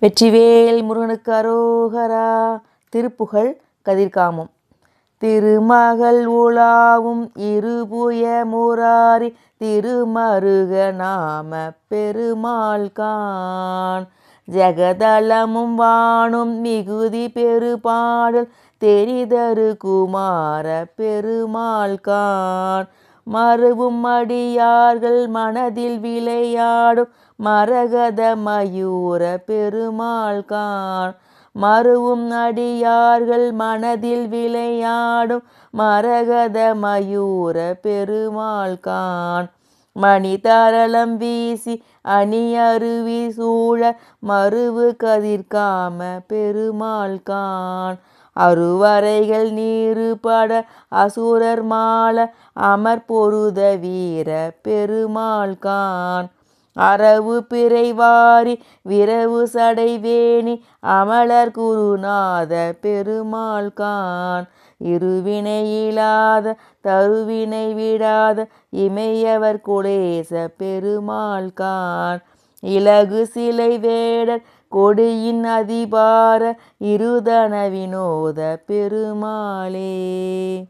வெற்றிவேல் முருகனுக்கு அரோகரா. திருப்புகழ் கதிர்காமம். திருமகள் உலாவும் இருபுய முராரி திருமருக நாம பெருமாள்கான். ஜெகதலமும் வானும் மிகுதி பெருபாடல் தெரிதரு குமார பெருமாள்கான். மருவும் அடியார்கள் மனதில் விளையாடும் மரகத மயூர பெருமாள்கான். மருவும் அடியார்கள் மனதில் விளையாடும் மரகத மயூர பெருமாள்கான். மணிதரளம் வீசி அணியருவி சூழ மருவு கதிர்காம பெருமாள்கான். அருவரைகள் நீருபட அசுரர் மாள அமர்பொருத வீர பெருமாள்கான். அரவு பிறைவாரி விரவு சடைவேணி அமலர் குருநாத பெருமாள்கான். இருவினையிலாத தருவினை விடாத இமையவர் குலேச பெருமாள்கான். இலகு சிலை வேடர் கொடியின் அதிபார இருதன வினோத பெருமாளே.